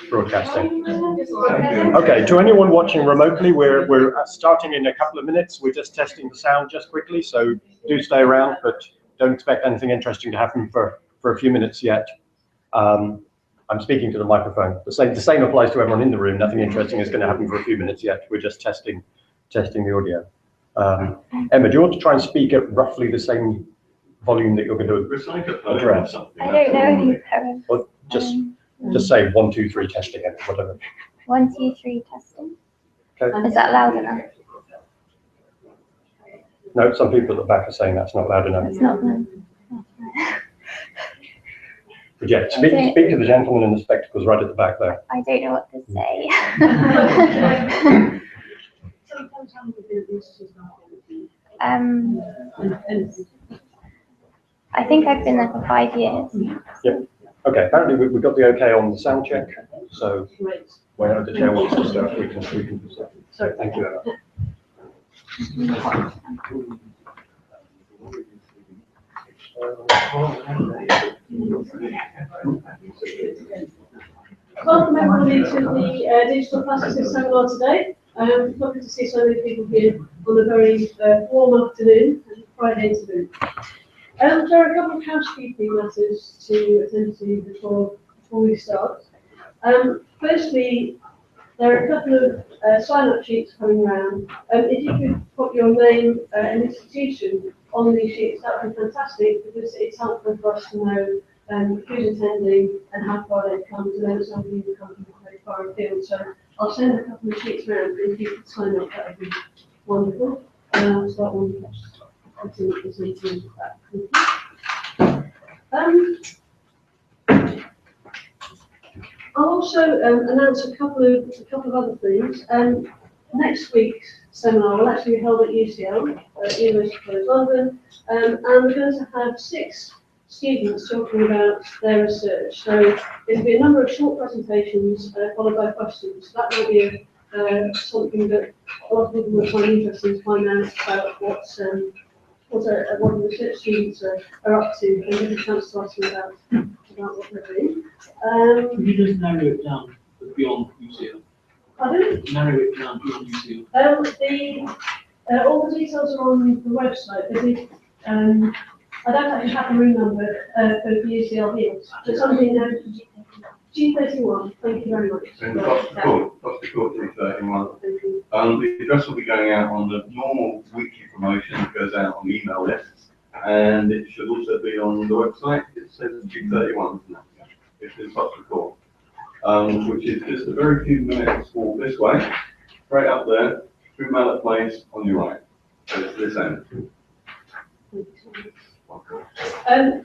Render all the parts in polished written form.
Broadcasting. Okay, to anyone watching remotely, we're starting in a couple of minutes. We're just testing the sound just quickly, so do stay around, but don't expect anything interesting to happen for a few minutes yet. I'm speaking to the microphone. The same applies to everyone in the room. Nothing interesting is going to happen for a few minutes yet. We're just testing the audio. Emma, do you want to try and speak at roughly the same volume that you're going to address? I don't know. Or just say 1, 2, 3 testing and whatever. 1, 2, 3 testing. Okay. Is that loud enough? No, some people at the back are saying that's not loud enough. It's not loud. But yeah, speak to the gentleman in the spectacles right at the back there. I don't know what to say. I think I've been there for 5 years. Yep. Okay, apparently we got the okay on the sound check, so whenever the chair wants to start, we can start. So thank you, Emma. Welcome everybody to the Digital Classicist seminar today. Lovely to see so many people here on a very warm afternoon, Friday afternoon. There are a couple of housekeeping matters to attend to before we start. Firstly, there are a couple of sign-up sheets coming around. If you could put your name and institution on these sheets, that would be fantastic, because it's helpful for us to know who's attending and how far they've come, to know somebody who's come from very far afield. So I'll send a couple of sheets around, and if you could sign up, that would be wonderful. So that one. I'll also announce a couple of other things. Next week's seminar will actually be held at UCL, University College London, and we're going to have 6 students talking about their research. So there'll be a number of short presentations followed by questions. So that will be something that a lot of people will find interesting to find out about what the research students are up to, and give a chance to ask them about what they're doing. Could you just narrow it down beyond UCL? Pardon? Narrow it down beyond UCL. All the details are on the website. I don't actually have the room number for UCL here, but something G31. Thank you very much. Dr. Court, G31. The address will be going out on the normal weekly promotion that goes out on the email lists, and it should also be on the website. It says G31, isn't it? It's in Dr. Court, which is just a very few minutes walk this way, straight up there, through Mallet Place on your right. So it's this end.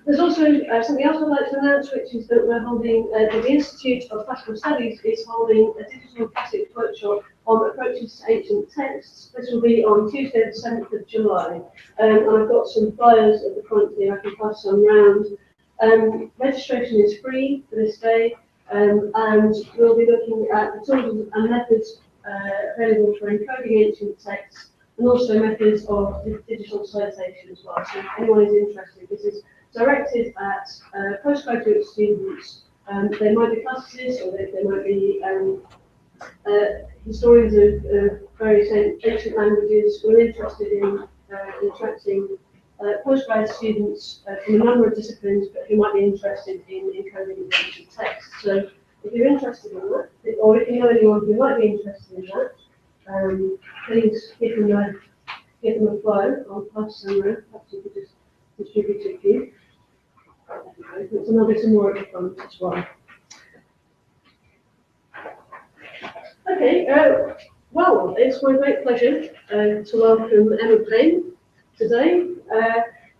There's also something else I'd like to announce, which is that we're holding, the Institute of Classical Studies is holding a digital classics workshop on approaches to ancient texts. This will be on Tuesday the 7th of July. And I've got some flyers at the front here, I can pass some round. Registration is free for this day, and we'll be looking at the tools and methods available for encoding ancient texts, and also methods of digital citation as well. So if anyone is interested, this is directed at postgraduate students. They might be classicists, or they might be historians of various ancient languages who are interested in attracting postgrad students from a number of disciplines, but who might be interested in encoding ancient texts. So if you're interested in that, or if you know anyone who might be interested in that, please give them a flyer. I'll pass them around. Perhaps you could just distribute it to you. There's another some more at the front as well. Okay, well, it's my great pleasure to welcome Emma Payne today.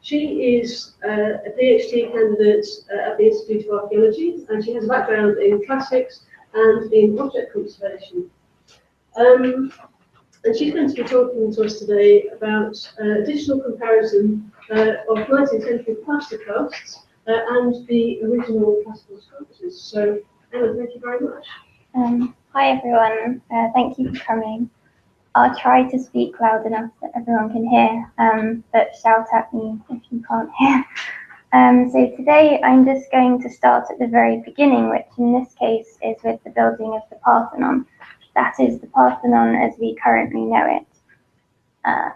She is a PhD candidate at the Institute of Archaeology, and she has a background in classics and in object conservation. And she's going to be talking to us today about digital comparison of 19th century plaster casts and the original classical sculptures. So, Emma, thank you very much. Hi everyone, thank you for coming. I'll try to speak loud enough that everyone can hear, but shout at me if you can't hear. So today I'm just going to start at the very beginning, which in this case is with the building of the Parthenon. That is the Parthenon as we currently know it.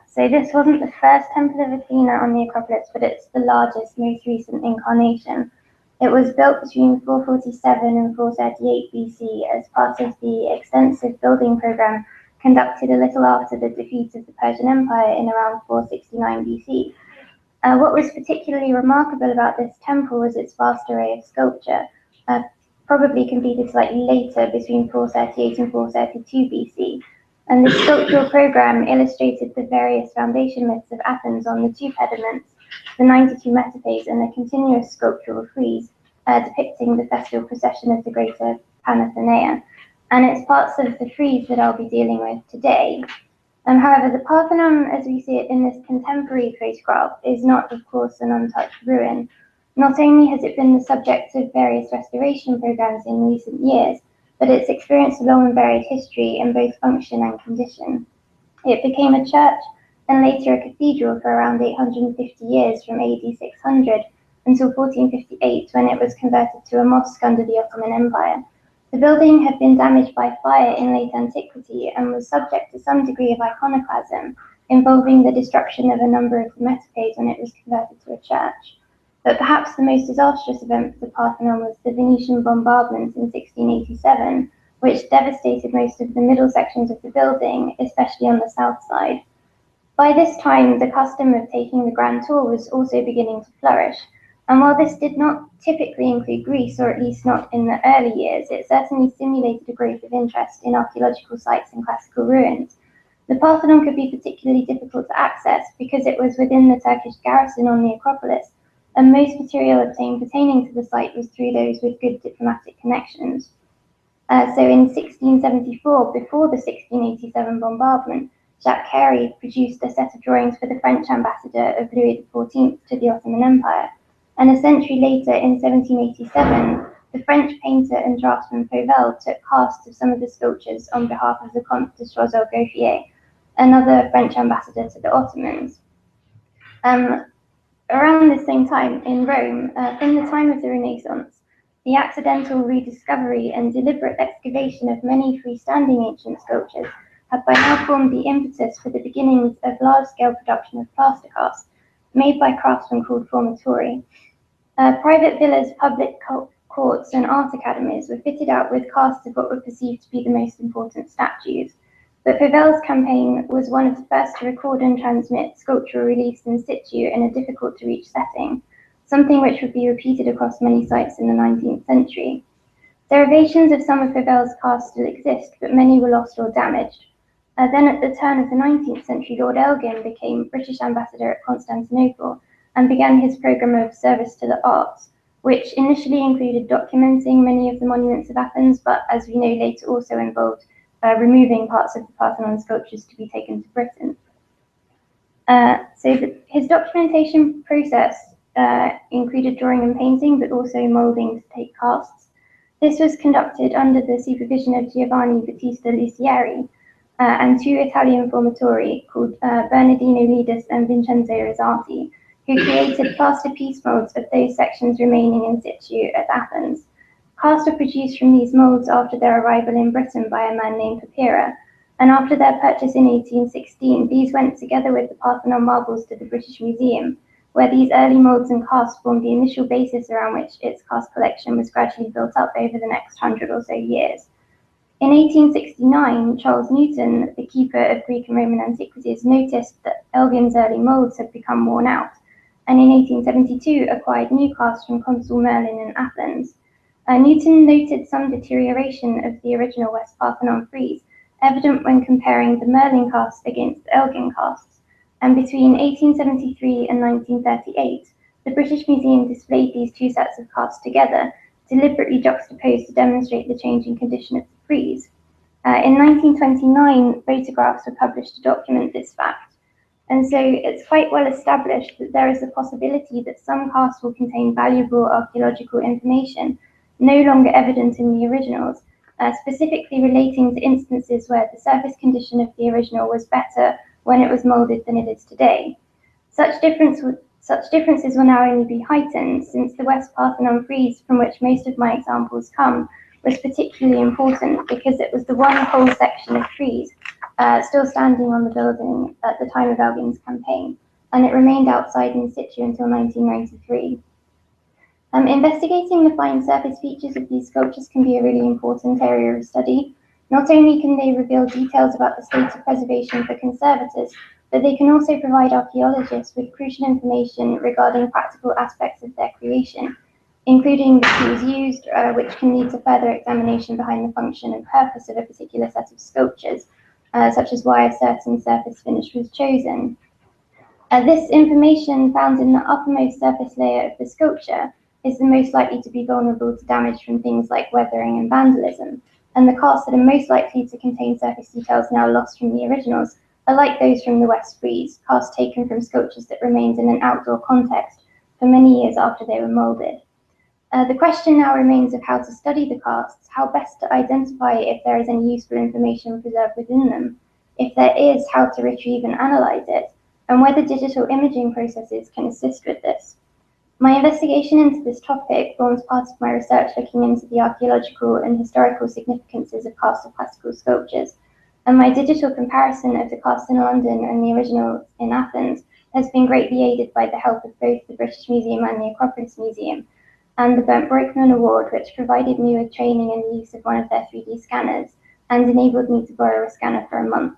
So this wasn't the first temple of Athena on the Acropolis, but it's the largest, most recent incarnation. It was built between 447 and 438 BC as part of the extensive building program conducted a little after the defeat of the Persian Empire in around 469 BC. What was particularly remarkable about this temple was its vast array of sculpture, probably completed slightly later between 438 and 432 BC. And the sculptural program illustrated the various foundation myths of Athens on the two pediments, the 92 metaphors, and the continuous sculptural frieze depicting the festal procession of the greater Panathenea. And it's parts of the frieze that I'll be dealing with today. However, the Parthenon, as we see it in this contemporary photograph, is not, of course, an untouched ruin. Not only has it been the subject of various restoration programs in recent years, but it's experienced a long and varied history in both function and condition. It became a church and later a cathedral for around 850 years, from AD 600 until 1458, when it was converted to a mosque under the Ottoman Empire. The building had been damaged by fire in late antiquity and was subject to some degree of iconoclasm, involving the destruction of a number of the metaphors when it was converted to a church. But perhaps the most disastrous event for the Parthenon was the Venetian Bombardment in 1687, which devastated most of the middle sections of the building, especially on the south side. By this time, the custom of taking the grand tour was also beginning to flourish, and while this did not typically include Greece, or at least not in the early years, it certainly stimulated a growth of interest in archaeological sites and classical ruins. The Parthenon could be particularly difficult to access because it was within the Turkish garrison on the Acropolis, and most material obtained pertaining to the site was through those with good diplomatic connections. So in 1674, before the 1687 bombardment, Jacques Carey produced a set of drawings for the French ambassador of Louis XIV to the Ottoman Empire. And a century later, in 1787, the French painter and draftsman Fauvel took casts of some of the sculptures on behalf of the Comte de Choiseul-Gouffier, another French ambassador to the Ottomans. Around the same time, in Rome, from the time of the Renaissance, the accidental rediscovery and deliberate excavation of many freestanding ancient sculptures had by now formed the impetus for the beginnings of large-scale production of plaster casts, made by craftsmen called formatori. Private villas, public courts, and art academies were fitted out with casts of what were perceived to be the most important statues. But Fauvel's campaign was one of the first to record and transmit sculptural reliefs in situ in a difficult-to-reach setting, something which would be repeated across many sites in the 19th century. Derivations of some of Fauvel's casts still exist, but many were lost or damaged. Then at the turn of the 19th century, Lord Elgin became British ambassador at Constantinople and began his program of service to the arts, which initially included documenting many of the monuments of Athens, but as we know later also involved removing parts of the Parthenon sculptures to be taken to Britain. His documentation process included drawing and painting, but also moulding to take casts. This was conducted under the supervision of Giovanni Battista Lucieri and two Italian formatori called Bernardino Lidus and Vincenzo Rosati, who created plaster piece molds of those sections remaining in situ at Athens. Casts were produced from these molds after their arrival in Britain by a man named Papira, and after their purchase in 1816, these went together with the Parthenon marbles to the British Museum, where these early molds and casts formed the initial basis around which its cast collection was gradually built up over the next 100 or so years. In 1869, Charles Newton, the keeper of Greek and Roman antiquities, noticed that Elgin's early molds had become worn out, and in 1872 acquired new casts from Consul Merlin in Athens. Newton noted some deterioration of the original West Parthenon frieze, evident when comparing the Merlin cast against the Elgin casts, and between 1873 and 1938, the British Museum displayed these two sets of casts together, deliberately juxtaposed to demonstrate the changing condition of the frieze. In 1929, photographs were published to document this fact, and so it's quite well established that there is a possibility that some casts will contain valuable archaeological information, no longer evident in the originals, specifically relating to instances where the surface condition of the original was better when it was moulded than it is today. Such differences will now only be heightened, since the West Parthenon frieze, from which most of my examples come, was particularly important because it was the one whole section of frieze still standing on the building at the time of Elgin's campaign, and it remained outside in situ until 1993. Investigating the fine surface features of these sculptures can be a really important area of study. Not only can they reveal details about the state of preservation for conservators, but they can also provide archaeologists with crucial information regarding practical aspects of their creation, including the tools used, which can lead to further examination behind the function and purpose of a particular set of sculptures, such as why a certain surface finish was chosen. This information found in the uppermost surface layer of the sculpture is the most likely to be vulnerable to damage from things like weathering and vandalism, and the casts that are most likely to contain surface details now lost from the originals are like those from the West Frieze, casts taken from sculptures that remained in an outdoor context for many years after they were moulded. The question now remains of how to study the casts, how best to identify if there is any useful information preserved within them, if there is, how to retrieve and analyze it, and whether digital imaging processes can assist with this. My investigation into this topic forms part of my research looking into the archaeological and historical significances of casts of classical sculptures, and my digital comparison of the casts in London and the original in Athens has been greatly aided by the help of both the British Museum and the Acropolis Museum, and the Bernd Breukman Award, which provided me with training in the use of one of their 3D scanners and enabled me to borrow a scanner for a month.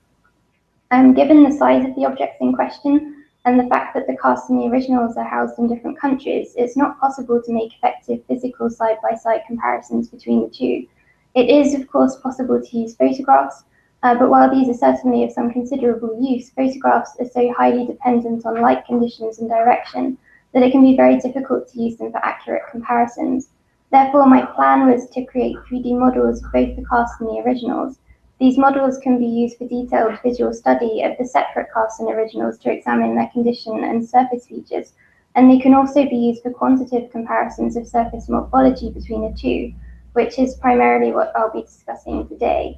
Given the size of the objects in question and the fact that the casts and the originals are housed in different countries, it's not possible to make effective physical side-by-side comparisons between the two. It is, of course, possible to use photographs, but while these are certainly of some considerable use, photographs are so highly dependent on light conditions and direction that it can be very difficult to use them for accurate comparisons. Therefore, my plan was to create 3D models of both the casts and the originals. These models can be used for detailed visual study of the separate casts and originals to examine their condition and surface features, and they can also be used for quantitative comparisons of surface morphology between the two, which is primarily what I'll be discussing today.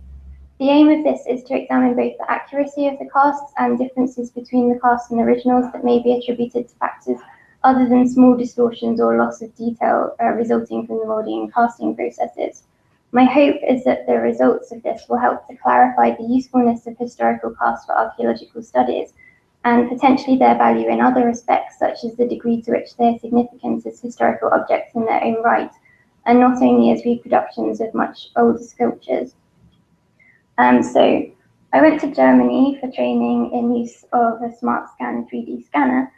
The aim of this is to examine both the accuracy of the casts and differences between the casts and originals that may be attributed to factors other than small distortions or loss of detail resulting from the moulding and casting processes. My hope is that the results of this will help to clarify the usefulness of historical casts for archaeological studies and potentially their value in other respects, such as the degree to which they are significant as historical objects in their own right, and not only as reproductions of much older sculptures. So I went to Germany for training in use of a SmartScan 3D scanner.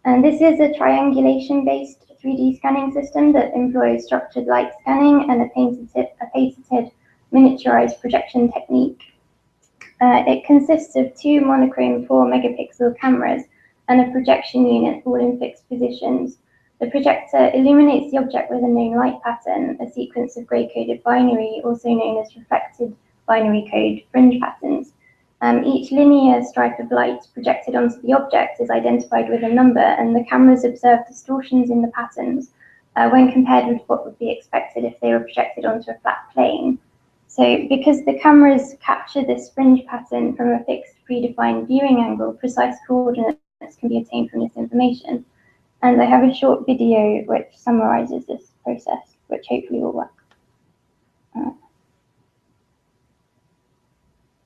And this is a triangulation-based 3D scanning system that employs structured light scanning and a patented miniaturized projection technique. It consists of two monochrome 4-megapixel cameras and a projection unit all in fixed positions. The projector illuminates the object with a known light pattern, a sequence of gray-coded binary, also known as reflected binary code fringe patterns. Each linear stripe of light projected onto the object is identified with a number, and the cameras observe distortions in the patterns when compared with what would be expected if they were projected onto a flat plane. So because the cameras capture this fringe pattern from a fixed predefined viewing angle, precise coordinates can be obtained from this information. And I have a short video which summarizes this process, which hopefully will work.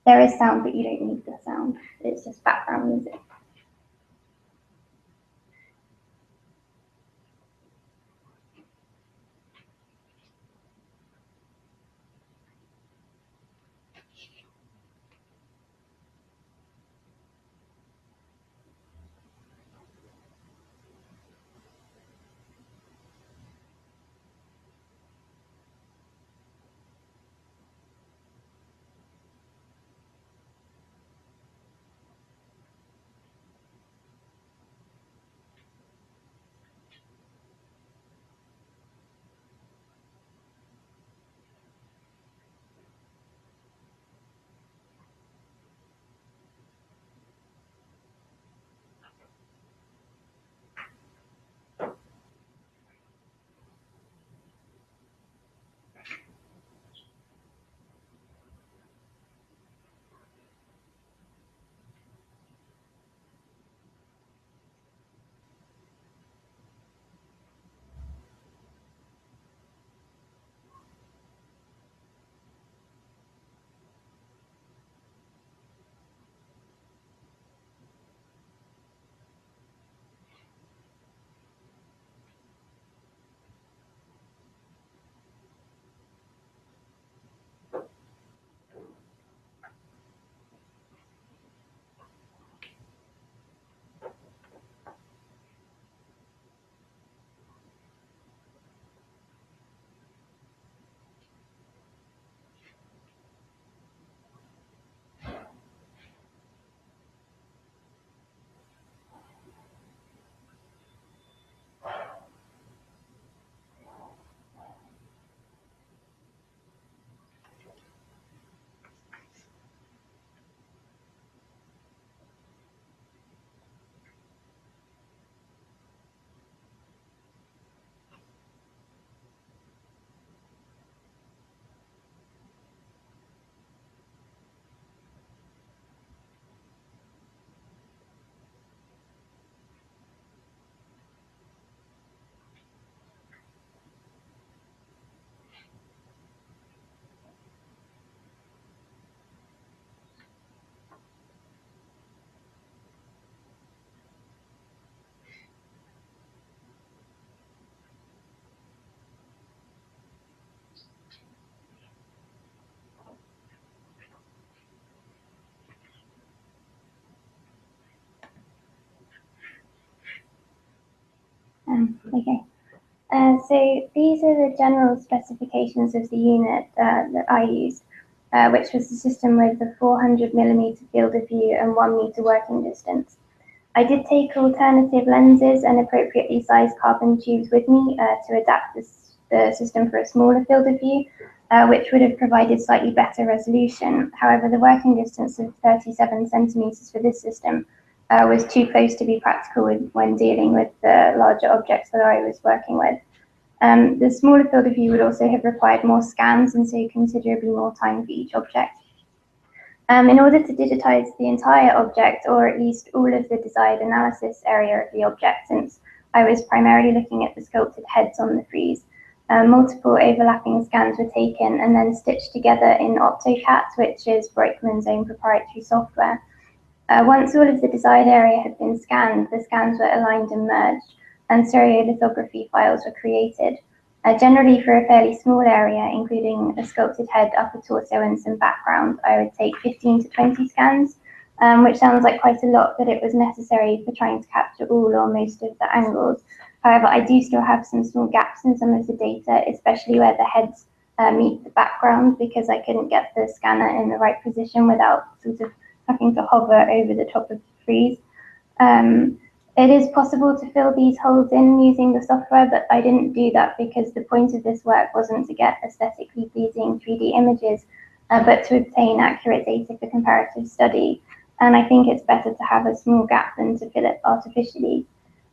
There is sound, but you don't need the sound. It's just background music. Okay. So these are the general specifications of the unit that I used, which was the system with the 400mm field of view and 1 meter working distance. I did take alternative lenses and appropriately sized carbon tubes with me to adapt the system for a smaller field of view, which would have provided slightly better resolution. However, the working distance of 37 centimeters for this system was too close to be practical when dealing with the larger objects that I was working with. The smaller field of view would also have required more scans and so considerably more time for each object. In order to digitize the entire object, or at least all of the desired analysis area of the object, since I was primarily looking at the sculpted heads on the frieze, multiple overlapping scans were taken and then stitched together in OptoCat, which is Breukman's own proprietary software. Once all of the desired area had been scanned, the scans were aligned and merged, and stereolithography files were created. Generally for a fairly small area, including a sculpted head, upper torso and some background, I would take 15 to 20 scans, which sounds like quite a lot, but it was necessary for trying to capture all or most of the angles. However, I do still have some small gaps in some of the data, especially where the heads meet the background, because I couldn't get the scanner in the right position without sort of having to hover over the top of the frieze. It is possible to fill these holes in using the software, but I didn't do that because the point of this work wasn't to get aesthetically pleasing 3D images, but to obtain accurate data for comparative study. And I think it's better to have a small gap than to fill it artificially.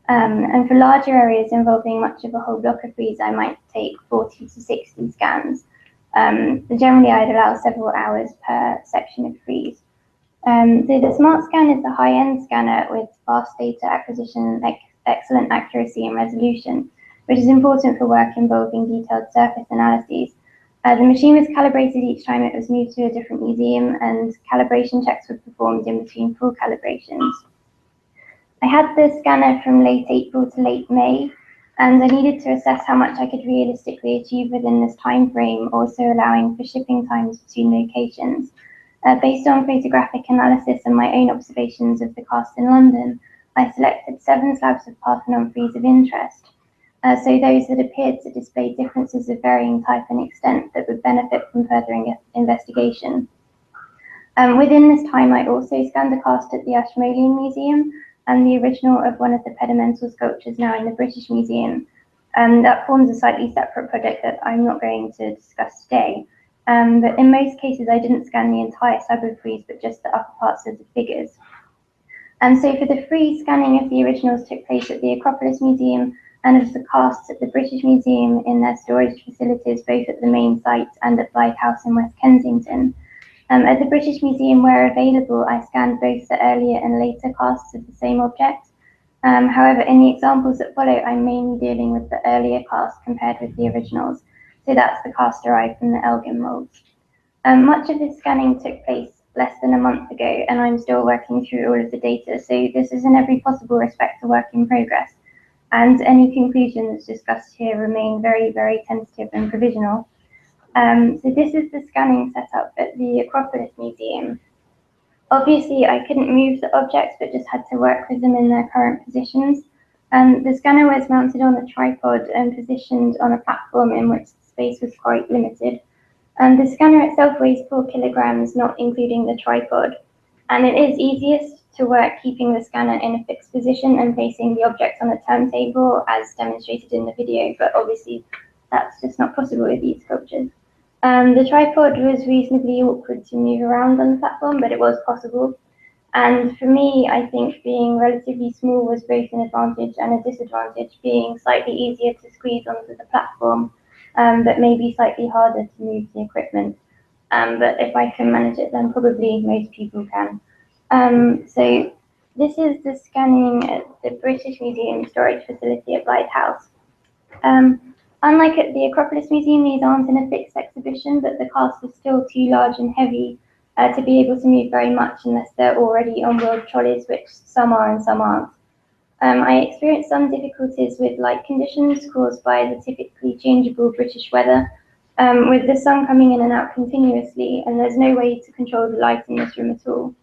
And for larger areas involving much of a whole block of frieze, I might take 40 to 60 scans. Generally, I'd allow several hours per section of frieze. So the Smart Scan is a high-end scanner with fast data acquisition, excellent accuracy and resolution, which is important for work involving detailed surface analyses. The machine was calibrated each time it was moved to a different museum, and calibration checks were performed in between full calibrations. I had the scanner from late April to late May, and I needed to assess how much I could realistically achieve within this time frame, also allowing for shipping times between locations. Based on photographic analysis and my own observations of the cast in London, I selected 7 slabs of Parthenon frieze of interest, so those that appeared to display differences of varying type and extent that would benefit from further investigation. Within this time, I also scanned the cast at the Ashmolean Museum and the original of one of the pedimental sculptures now in the British Museum. That forms a slightly separate project that I'm not going to discuss today. But in most cases, I didn't scan the entire slab of frieze, but just the upper parts of the figures. And so for the frieze, scanning of the originals took place at the Acropolis Museum and of the casts at the British Museum in their storage facilities, both at the main site and at Lighthouse in West Kensington. At the British Museum, where available, I scanned both the earlier and later casts of the same object. However, in the examples that follow, I'm mainly dealing with the earlier cast compared with the originals. So that's the cast derived from the Elgin molds. Much of this scanning took place less than a month ago, and I'm still working through all of the data, so this is in every possible respect a work in progress. And any conclusions discussed here remain very, very tentative and provisional. So this is the scanning setup at the Acropolis Museum. Obviously, I couldn't move the objects, but just had to work with them in their current positions. The scanner was mounted on a tripod and positioned on a platform in which space was quite limited. And the scanner itself weighs 4 kilograms, not including the tripod. And it is easiest to work keeping the scanner in a fixed position and placing the object on a turntable, as demonstrated in the video, but obviously that's just not possible with these sculptures. The tripod was reasonably awkward to move around on the platform, but it was possible. And for me, I think being relatively small was both an advantage and a disadvantage, being slightly easier to squeeze onto the platform, but maybe slightly harder to move the equipment. But if I can manage it, then probably most people can. So this is the scanning at the British Museum storage facility at Lighthouse. Unlike at the Acropolis Museum, these aren't in a fixed exhibition, but the cast is still too large and heavy to be able to move very much unless they're already on wheeled trolleys, which some are and some aren't. I experienced some difficulties with light conditions caused by the typically changeable British weather, with the sun coming in and out continuously, and there's no way to control the light in this room at all.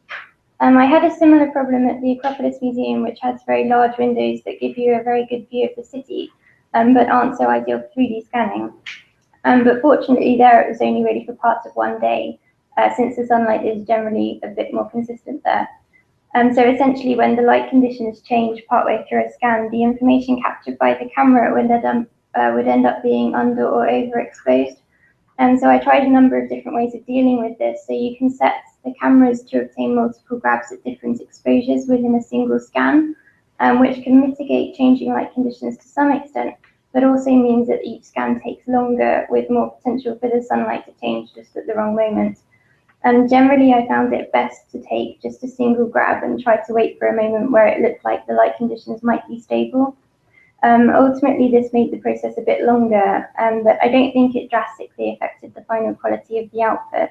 I had a similar problem at the Acropolis Museum, which has very large windows that give you a very good view of the city, but aren't so ideal for 3D scanning. But fortunately there it was only really for parts of one day, since the sunlight is generally a bit more consistent there. So essentially when the light conditions change partway through a scan, the information captured by the camera would end up being under or overexposed. And so I tried a number of different ways of dealing with this. So you can set the cameras to obtain multiple grabs at different exposures within a single scan, which can mitigate changing light conditions to some extent, but also means that each scan takes longer with more potential for the sunlight to change just at the wrong moment. And generally I found it best to take just a single grab and try to wait for a moment where it looked like the light conditions might be stable. Ultimately this made the process a bit longer, but I don't think it drastically affected the final quality of the output.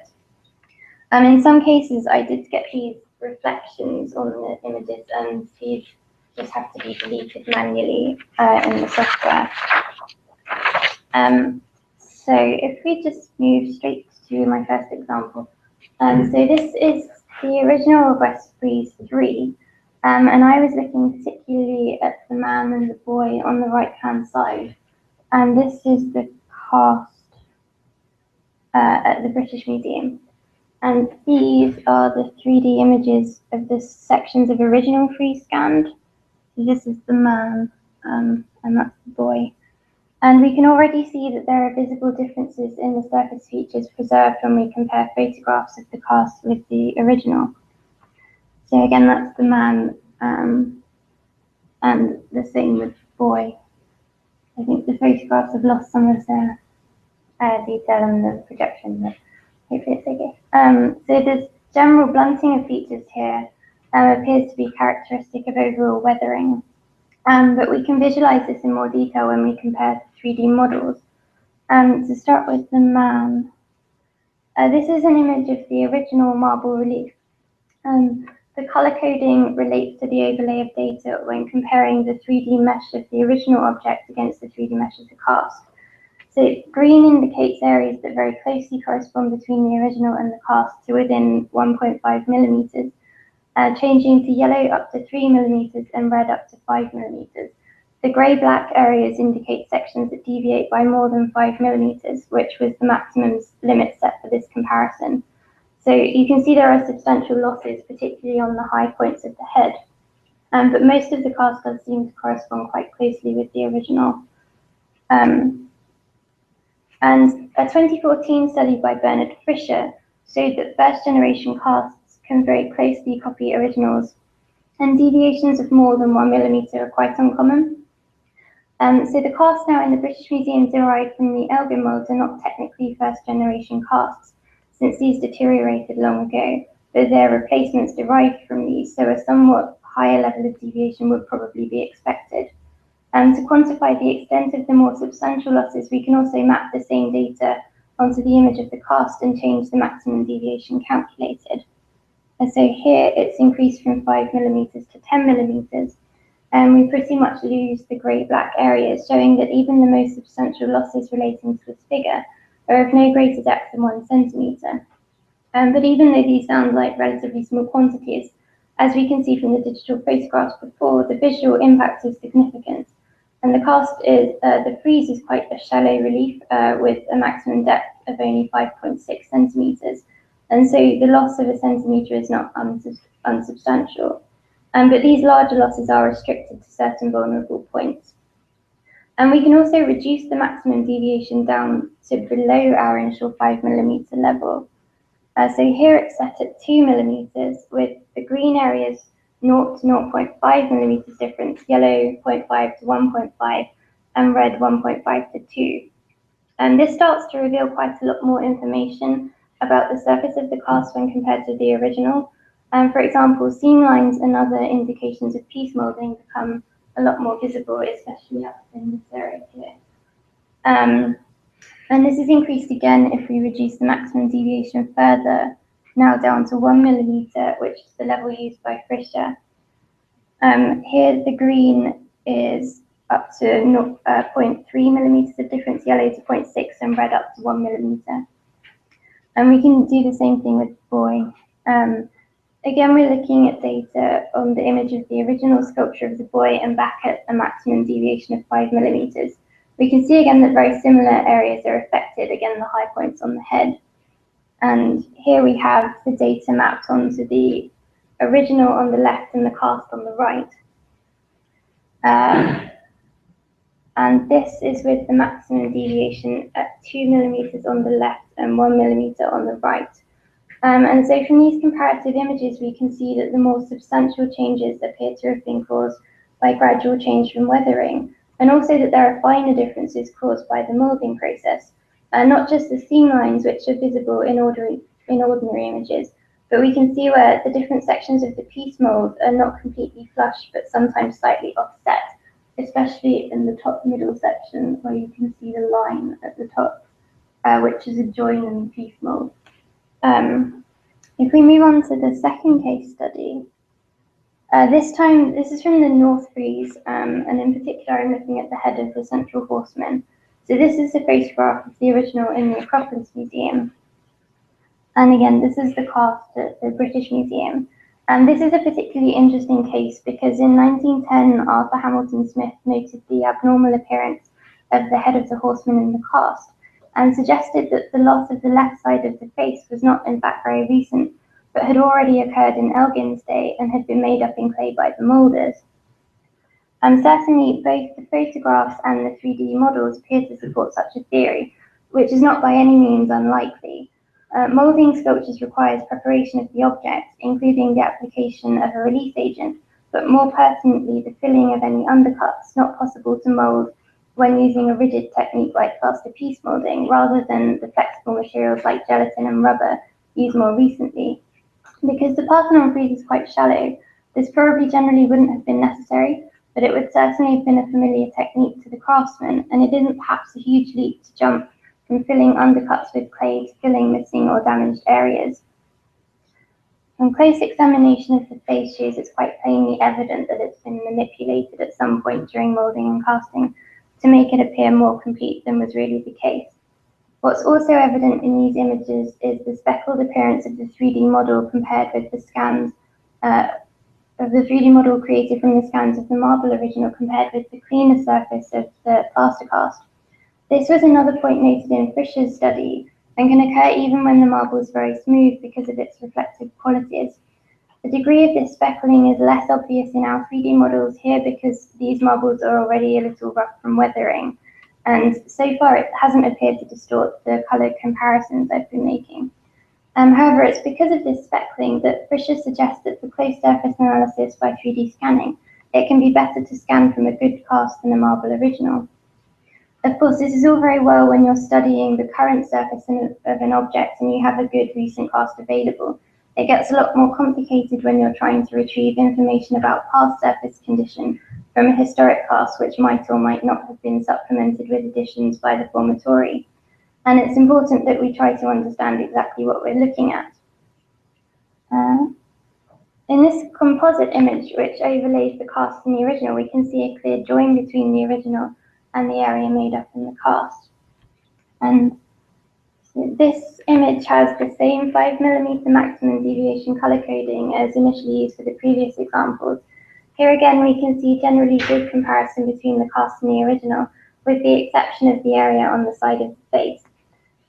In some cases I did get these reflections on the images, and these just have to be deleted manually in the software. So if we just move straight to my first example. So this is the original West Frieze 3, and I was looking particularly at the man and the boy on the right-hand side, and this is the cast at the British Museum. And these are the 3D images of the sections of original frieze scanned. So this is the man, and that's the boy. And we can already see that there are visible differences in the surface features preserved when we compare photographs of the cast with the original. So again, that's the man, and the same with the boy. I think the photographs have lost some of their detail in the projection, but hopefully it's okay. So this general blunting of features here appears to be characteristic of overall weathering. But we can visualize this in more detail when we compare the 3D models. To start with the man, this is an image of the original marble relief. The color coding relates to the overlay of data when comparing the 3D mesh of the original object against the 3D mesh of the cast. So green indicates areas that very closely correspond between the original and the cast to within 1.5 millimeters. Changing to yellow up to 3 millimeters and red up to 5 millimeters. The grey-black areas indicate sections that deviate by more than 5 millimeters, which was the maximum limit set for this comparison. So you can see there are substantial losses, particularly on the high points of the head. But most of the cast does seem to correspond quite closely with the original. And a 2014 study by Bernard Fisher showed that first-generation casts can very closely copy originals, and deviations of more than 1 millimeter are quite uncommon. So the casts now in the British Museum derived from the Elgin molds are not technically first-generation casts, since these deteriorated long ago, but their replacements derived from these, so a somewhat higher level of deviation would probably be expected. And to quantify the extent of the more substantial losses, we can also map the same data onto the image of the cast and change the maximum deviation calculated. And so here it's increased from 5 millimeters to 10 millimeters, and we pretty much lose the grey-black areas, showing that even the most substantial losses relating to this figure are of no greater depth than 1 centimeter. But even though these sound like relatively small quantities, as we can see from the digital photographs before, the visual impact is significant. And the cast is, the frieze is quite a shallow relief with a maximum depth of only 5.6 centimeters. And so the loss of a centimeter is not unsubstantial. But these larger losses are restricted to certain vulnerable points. And we can also reduce the maximum deviation down to below our initial 5 millimeter level. So here it's set at 2 millimeters, with the green areas 0 to 0.5 millimeters difference, yellow 0.5 to 1.5, and red 1.5 to 2. And this starts to reveal quite a lot more information about the surface of the cast when compared to the original. For example, seam lines and other indications of piece molding become a lot more visible, especially up in this area here. And this is increased again if we reduce the maximum deviation further, now down to 1 millimeter, which is the level used by Fisher. Here the green is up to 0.3 millimeters of difference, yellow to 0.6, and red up to 1 millimeter. And we can do the same thing with the boy. Again, we're looking at data on the image of the original sculpture of the boy and back at a maximum deviation of 5 millimeters. We can see again that very similar areas are affected, again the high points on the head. And here we have the data mapped onto the original on the left and the cast on the right. And this is with the maximum deviation at 2 millimeters on the left and 1 millimeter on the right. And so from these comparative images, we can see that the more substantial changes appear to have been caused by gradual change from weathering, and also that there are finer differences caused by the moulding process, not just the seam lines which are visible in ordinary images, but we can see where the different sections of the piece mould are not completely flush, but sometimes slightly offset, especially in the top middle section where you can see the line at the top, which is a join in the piece mould. If we move on to the second case study, this time this is from the North Frieze, and in particular I'm looking at the head of the central horseman. So this is a photograph of the original in the Acropolis Museum. And again, this is the cast at the British Museum. And this is a particularly interesting case because in 1910, Arthur Hamilton Smith noted the abnormal appearance of the head of the horseman in the cast and suggested that the loss of the left side of the face was not in fact very recent, but had already occurred in Elgin's day and had been made up in clay by the moulders. Certainly, both the photographs and the 3D models appear to support such a theory, which is not by any means unlikely. Moulding sculptures requires preparation of the object, including the application of a release agent, but more pertinently, the filling of any undercuts not possible to mould when using a rigid technique like plaster piece moulding, rather than the flexible materials like gelatin and rubber used more recently. Because the Parthenon frieze is quite shallow, this probably generally wouldn't have been necessary, but it would certainly have been a familiar technique to the craftsman, and it isn't perhaps a huge leap to jump from filling undercuts with clay to filling missing or damaged areas. On close examination of the face shows it's quite plainly evident that it's been manipulated at some point during moulding and casting to make it appear more complete than was really the case. What's also evident in these images is the speckled appearance of the 3D model compared with the scans of the 3D model created from the scans of the marble original compared with the cleaner surface of the plaster cast. This was another point noted in Fisher's study and can occur even when the marble is very smooth because of its reflective qualities. The degree of this speckling is less obvious in our 3D models here because these marbles are already a little rough from weathering, and so far it hasn't appeared to distort the colour comparisons I've been making. However, it's because of this speckling that Fisher suggests that for close surface analysis by 3D scanning, it can be better to scan from a good cast than a marble original. Of course, this is all very well when you're studying the current surface of an object and you have a good recent cast available. It gets a lot more complicated when you're trying to retrieve information about past surface condition from a historic cast which might or might not have been supplemented with additions by the formatori. And it's important that we try to understand exactly what we're looking at. In this composite image, which overlays the cast and the original, we can see a clear join between the original and the area made up in the cast. And this image has the same 5mm maximum deviation color coding as initially used for the previous examples. Here again, we can see generally good comparison between the cast and the original, with the exception of the area on the side of the face.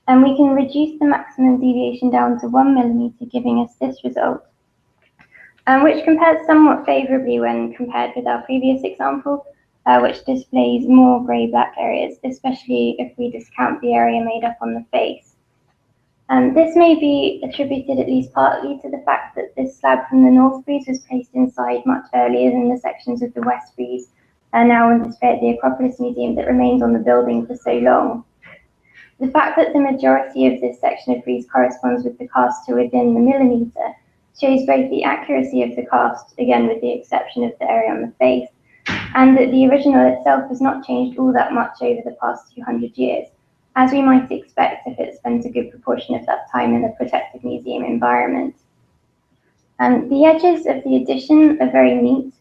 And we can reduce the maximum deviation down to 1mm, giving us this result, which compares somewhat favorably when compared with our previous example, which displays more grey-black areas, especially if we discount the area made up on the face. This may be attributed at least partly to the fact that this slab from the North Frieze was placed inside much earlier than the sections of the West Frieze, now on display at the Acropolis Museum that remains on the building for so long. The fact that the majority of this section of frieze corresponds with the cast to within the millimetre shows both the accuracy of the cast, again with the exception of the area on the face, and that the original itself has not changed all that much over the past 200 years, as we might expect if it spent a good proportion of that time in a protected museum environment. The edges of the addition are very neat.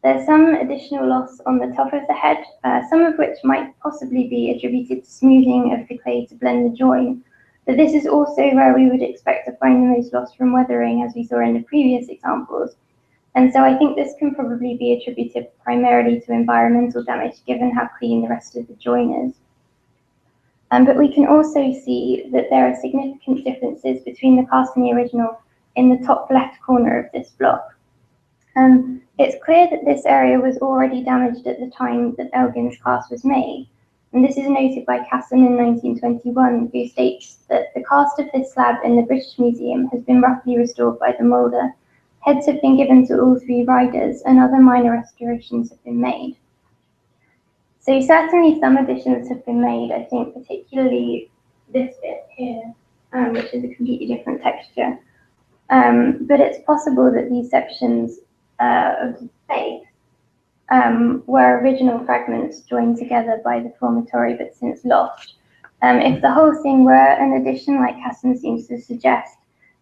There's some additional loss on the top of the head, some of which might possibly be attributed to smoothing of the clay to blend the join, But this is also where we would expect to find the most loss from weathering, as we saw in the previous examples. And so I think this can probably be attributed primarily to environmental damage, given how clean the rest of the join is. But we can also see that there are significant differences between the cast and the original in the top left corner of this block. It's clear that this area was already damaged at the time that Elgin's cast was made, and this is noted by Casson in 1921, who states that the cast of this slab in the British Museum has been roughly restored by the moulder. Heads have been given to all three riders, and other minor restorations have been made. So certainly some additions have been made, I think particularly this bit here, which is a completely different texture. But it's possible that these sections of the face were original fragments joined together by the formatory but since lost. If the whole thing were an addition like Casson seems to suggest,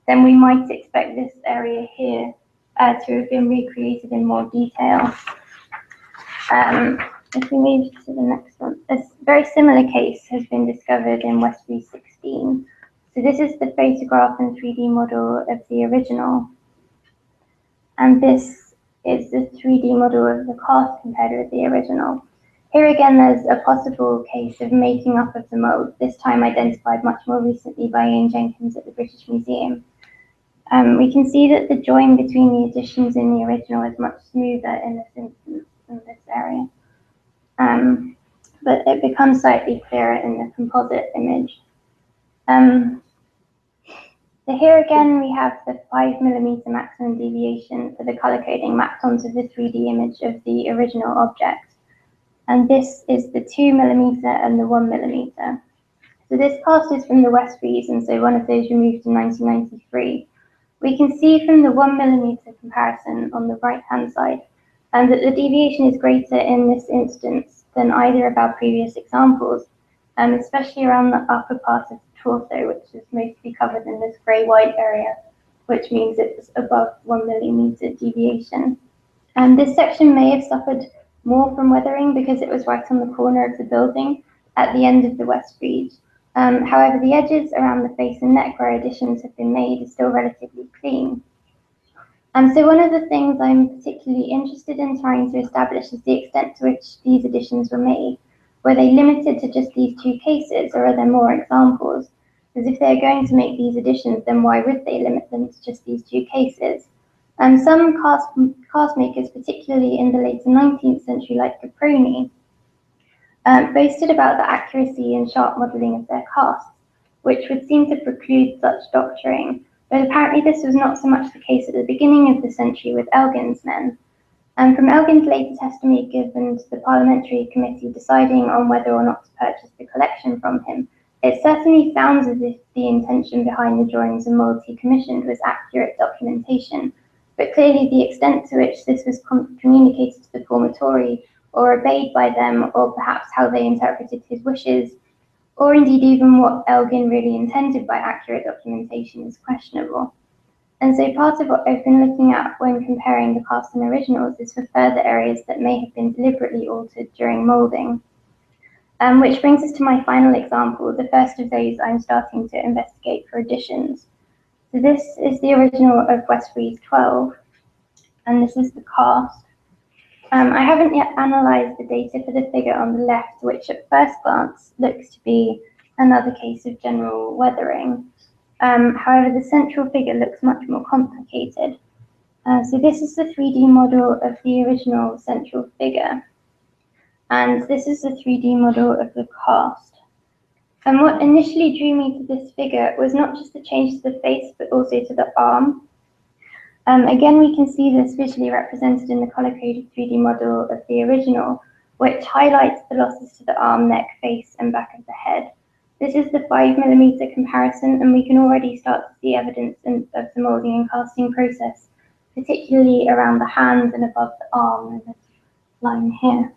then we might expect this area here to have been recreated in more detail. If we move to the next one, a very similar case has been discovered in Westbury 16. So this is the photograph and 3D model of the original. And this is the 3D model of the cast compared with the original. Here again, there's a possible case of making up of the mold, this time identified much more recently by Ian Jenkins at the British Museum. We can see that the join between the additions in the original is much smoother in this instance in this area. But it becomes slightly clearer in the composite image. So here again, we have the 5mm maximum deviation for the color coding mapped onto the 3D image of the original object. And this is the 2mm and the 1mm. So this cast is from the Westbury's, and so one of those removed in 1993. We can see from the 1mm comparison on the right-hand side that the deviation is greater in this instance than either of our previous examples, especially around the upper part of the torso, which is mostly covered in this grey-white area, which means it's above 1mm deviation. This section may have suffered more from weathering because it was right on the corner of the building at the end of the West Bridge. However, the edges around the face and neck where additions have been made are still relatively clean. So one of the things I'm particularly interested in trying to establish is the extent to which these additions were made. Were they limited to just these two cases, or are there more examples? Because if they're going to make these additions, then why would they limit them to just these two cases? Some cast makers, particularly in the later 19th century, like Caproni, boasted about the accuracy and sharp modelling of their casts, which would seem to preclude such doctoring. But apparently this was not so much the case at the beginning of the century with Elgin's men. From Elgin's later testimony given to the parliamentary committee deciding on whether or not to purchase the collection from him, it certainly sounds as if the intention behind the drawings and moulds he commissioned was accurate documentation, but clearly the extent to which this was communicated to the formatory or obeyed by them, or perhaps how they interpreted his wishes, or indeed even what Elgin really intended by accurate documentation is questionable. And so part of what I've been looking at when comparing the cast and originals is for further areas that may have been deliberately altered during moulding. Which brings us to my final example, the first of those I'm starting to investigate for additions. So this is the original of Westbury's 12, and this is the cast. I haven't yet analysed the data for the figure on the left, which at first glance looks to be another case of general weathering. However, the central figure looks much more complicated. So this is the 3D model of the original central figure, and this is the 3D model of the cast. And what initially drew me to this figure was not just the change to the face, but also to the arm. Again, we can see this visually represented in the color-coded 3D model of the original, which highlights the losses to the arm, neck, face, and back of the head. This is the 5mm comparison, and we can already start to see evidence of the moulding and casting process, particularly around the hands and above the arm in this line here.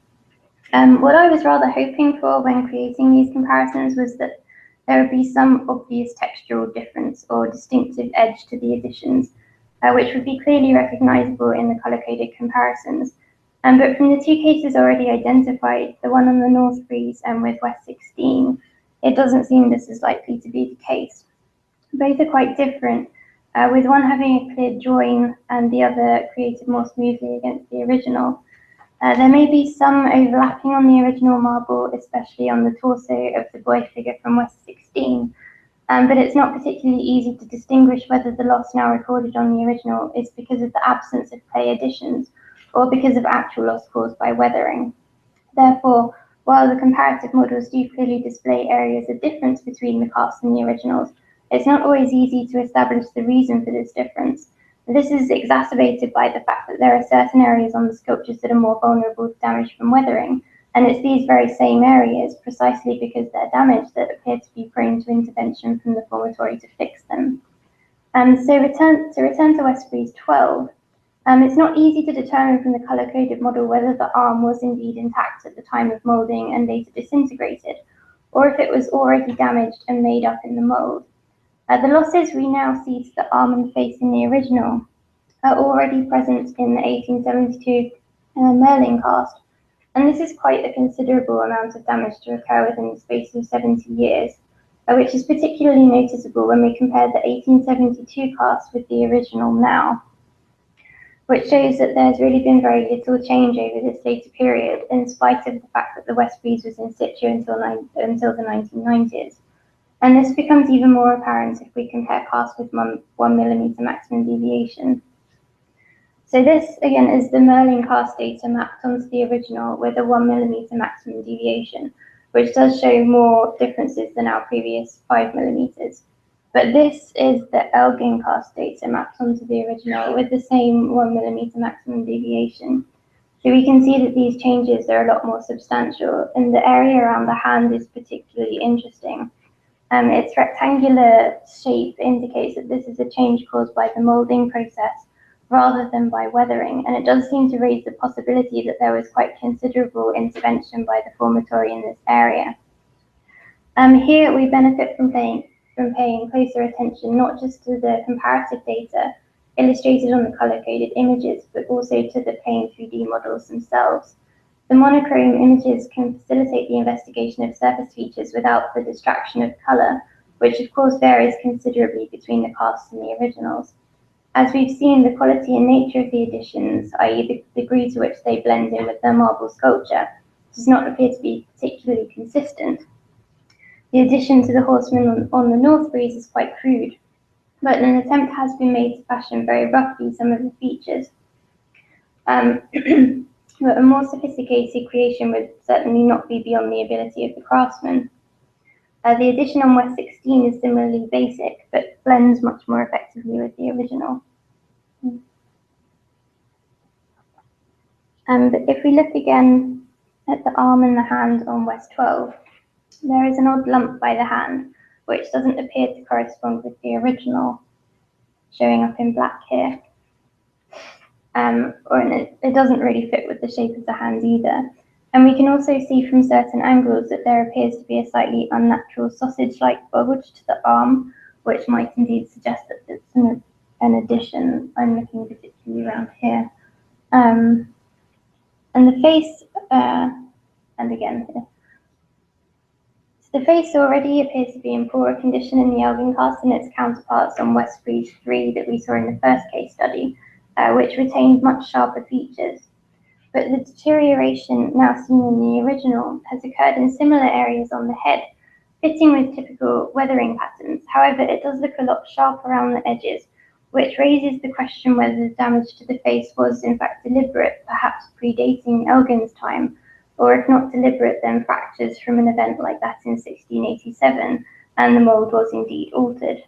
What I was rather hoping for when creating these comparisons was that there would be some obvious textural difference or distinctive edge to the additions, which would be clearly recognizable in the color-coded comparisons. But from the two cases already identified, the one on the North Breeze and with West 16, it doesn't seem this is likely to be the case. Both are quite different, with one having a clear join and the other created more smoothly against the original. There may be some overlapping on the original marble, especially on the torso of the boy figure from West 16, but it's not particularly easy to distinguish whether the loss now recorded on the original is because of the absence of clay additions or because of actual loss caused by weathering. Therefore, while the comparative models do clearly display areas of difference between the casts and the originals, it's not always easy to establish the reason for this difference. This is exacerbated by the fact that there are certain areas on the sculptures that are more vulnerable to damage from weathering, and it's these very same areas, precisely because they're damaged, that appear to be prone to intervention from the formatory to fix them. So return to Westbury's 12. It's not easy to determine from the colour-coded model whether the arm was indeed intact at the time of moulding and later disintegrated, or if it was already damaged and made up in the mould. The losses we now see to the arm and face in the original are already present in the 1872 Merlin cast, and this is quite a considerable amount of damage to occur within the space of 70 years, which is particularly noticeable when we compare the 1872 cast with the original now, which shows that there's really been very little change over this later period, in spite of the fact that the Westbury's was in situ until the 1990s. And this becomes even more apparent if we compare casts with 1mm maximum deviation. So this, again, is the Merlin cast data mapped onto the original with a 1mm maximum deviation, which does show more differences than our previous 5mm. But this is the Elgin cast data mapped onto the original with the same 1mm maximum deviation. So we can see that these changes are a lot more substantial, and the area around the hand is particularly interesting. Its rectangular shape indicates that this is a change caused by the moulding process rather than by weathering, and it does seem to raise the possibility that there was quite considerable intervention by the formatory in this area. Here we benefit from paying closer attention not just to the comparative data illustrated on the colour-coded images, but also to the Payne 3D models themselves. The monochrome images can facilitate the investigation of surface features without the distraction of colour, which of course varies considerably between the casts and the originals. As we've seen, the quality and nature of the additions, i.e. the degree to which they blend in with the marble sculpture, does not appear to be particularly consistent. The addition to the Horseman on the north frieze is quite crude, but an attempt has been made to fashion very roughly some of the features. But a more sophisticated creation would certainly not be beyond the ability of the craftsman. The addition on West 16 is similarly basic, but blends much more effectively with the original. But if we look again at the arm and the hand on West 12, there is an odd lump by the hand, which doesn't appear to correspond with the original, showing up in black here. It doesn't really fit with the shape of the hand either. And we can also see from certain angles that there appears to be a slightly unnatural sausage-like bulge to the arm, which might indeed suggest that it's an addition. I'm looking particularly around here. And the face, and again here. So the face already appears to be in poorer condition in the Elgin cast than its counterparts on West Frieze 3 that we saw in the first case study, which retained much sharper features. But the deterioration now seen in the original has occurred in similar areas on the head, fitting with typical weathering patterns. However, it does look a lot sharper around the edges, which raises the question whether the damage to the face was in fact deliberate, perhaps predating Elgin's time, or if not deliberate, then fractures from an event like that in 1687, and the mould was indeed altered.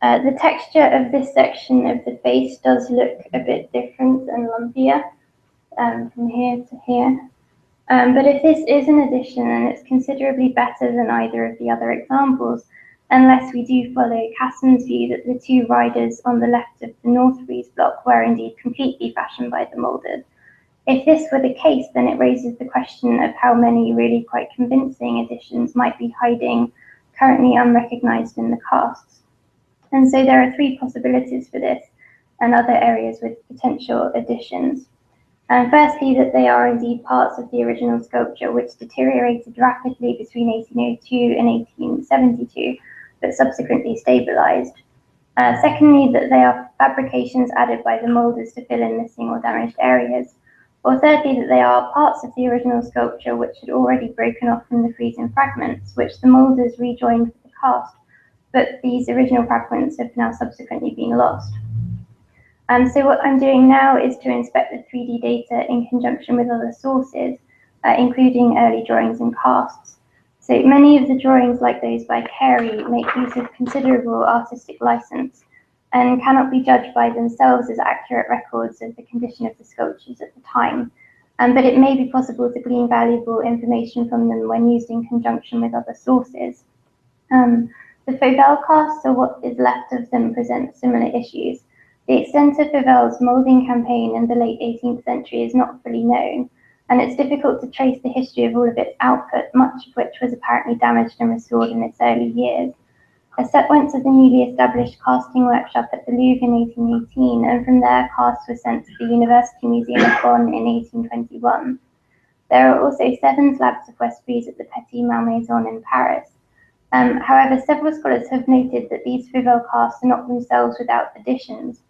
The texture of this section of the face does look a bit different and lumpier from here to here. But if this is an addition, then it's considerably better than either of the other examples, unless we do follow Casson's view that the two riders on the left of the North Frieze block were indeed completely fashioned by the moulders. If this were the case, then it raises the question of how many really quite convincing additions might be hiding currently unrecognised in the casts. And so there are three possibilities for this and other areas with potential additions. Firstly, that they are indeed parts of the original sculpture, which deteriorated rapidly between 1802 and 1872, but subsequently stabilized. Secondly, that they are fabrications added by the moulders to fill in missing or damaged areas. Or thirdly, that they are parts of the original sculpture which had already broken off from the Frisian fragments, which the moulders rejoined with the cast, but these original fragments have now subsequently been lost. So what I'm doing now is to inspect the 3D data in conjunction with other sources, including early drawings and casts. So many of the drawings, like those by Carey, make use of considerable artistic license and cannot be judged by themselves as accurate records of the condition of the sculptures at the time. But it may be possible to glean valuable information from them when used in conjunction with other sources. The Fauvel casts, or what is left of them, present similar issues. The extent of Fauvel's moulding campaign in the late 18th century is not fully known, and it's difficult to trace the history of all of its output, much of which was apparently damaged and restored in its early years. A set went to the newly established casting workshop at the Louvre in 1818, and from there casts were sent to the University Museum of Bonn in 1821. There are also 7 slabs of West Frieze at the Petit Malmaison in Paris. However, several scholars have noted that these Fauvel casts are not themselves without additions.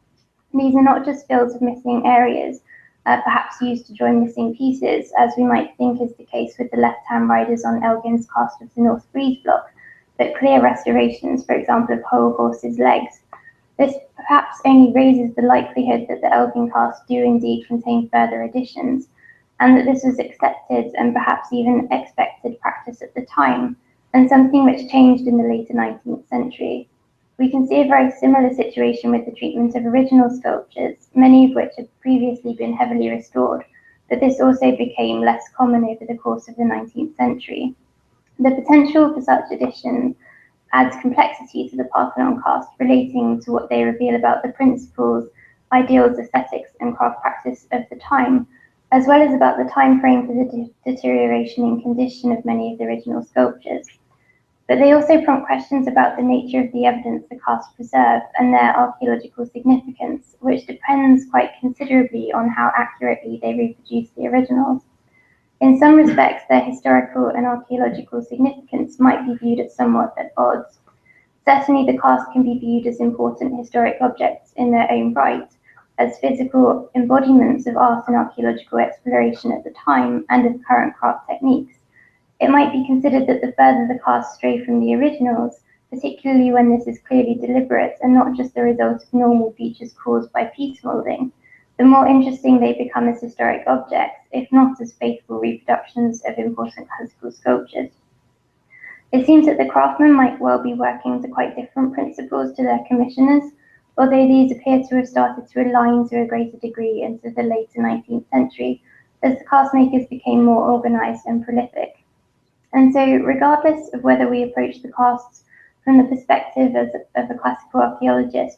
These are not just fills of missing areas, perhaps used to join missing pieces, as we might think is the case with the left-hand riders on Elgin's cast of the North Frieze block, but clear restorations, for example, of whole horses' legs. This perhaps only raises the likelihood that the Elgin casts do indeed contain further additions, and that this was accepted and perhaps even expected practice at the time, and something which changed in the later 19th century. We can see a very similar situation with the treatment of original sculptures, many of which had previously been heavily restored, but this also became less common over the course of the 19th century. The potential for such additions adds complexity to the Parthenon cast, relating to what they reveal about the principles, ideals, aesthetics, and craft practice of the time, as well as about the time frame for the deterioration in condition of many of the original sculptures. But they also prompt questions about the nature of the evidence the casts preserve and their archaeological significance, which depends quite considerably on how accurately they reproduce the originals. In some respects, their historical and archaeological significance might be viewed as somewhat at odds. Certainly, the casts can be viewed as important historic objects in their own right, as physical embodiments of art and archaeological exploration at the time and of current craft techniques. It might be considered that the further the casts stray from the originals, particularly when this is clearly deliberate and not just the result of normal features caused by piece moulding, the more interesting they become as historic objects, if not as faithful reproductions of important classical sculptures. It seems that the craftsmen might well be working to quite different principles to their commissioners, although these appear to have started to align to a greater degree into the later 19th century, as the cast makers became more organized and prolific. And so, regardless of whether we approach the casts from the perspective of a classical archaeologist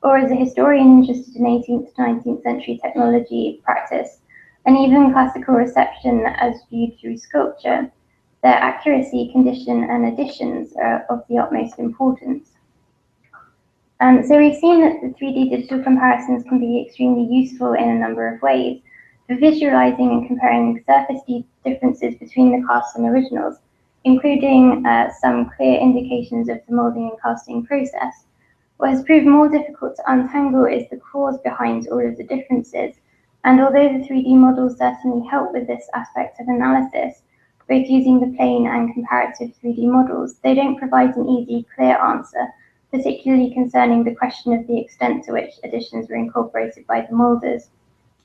or as a historian interested in 18th to 19th century technology practice, and even classical reception as viewed through sculpture, their accuracy, condition, and additions are of the utmost importance. So we've seen that the 3D digital comparisons can be extremely useful in a number of ways, for visualizing and comparing surface differences between the casts and originals, including some clear indications of the moulding and casting process. What has proved more difficult to untangle is the cause behind all of the differences, and although the 3D models certainly help with this aspect of analysis, both using the plain and comparative 3D models, they don't provide an easy, clear answer, particularly concerning the question of the extent to which additions were incorporated by the moulders.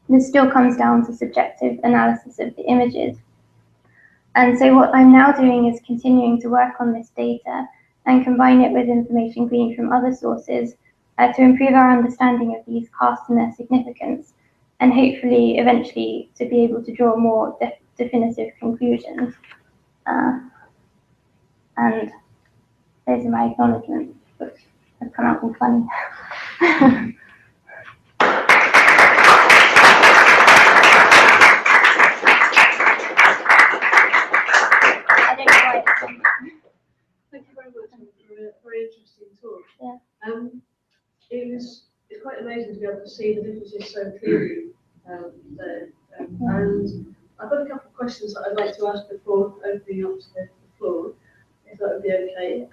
This still comes down to subjective analysis of the images. And so what I'm now doing is continuing to work on this data and combine it with information gleaned from other sources to improve our understanding of these casts and their significance, and hopefully eventually to be able to draw more definitive conclusions. And those are my acknowledgements, which have come out all funny. Thank you very much for a very interesting talk. Yeah. It's quite amazing to be able to see the differences so clearly there, questions that I'd like to ask before opening up to the floor, if that would be okay.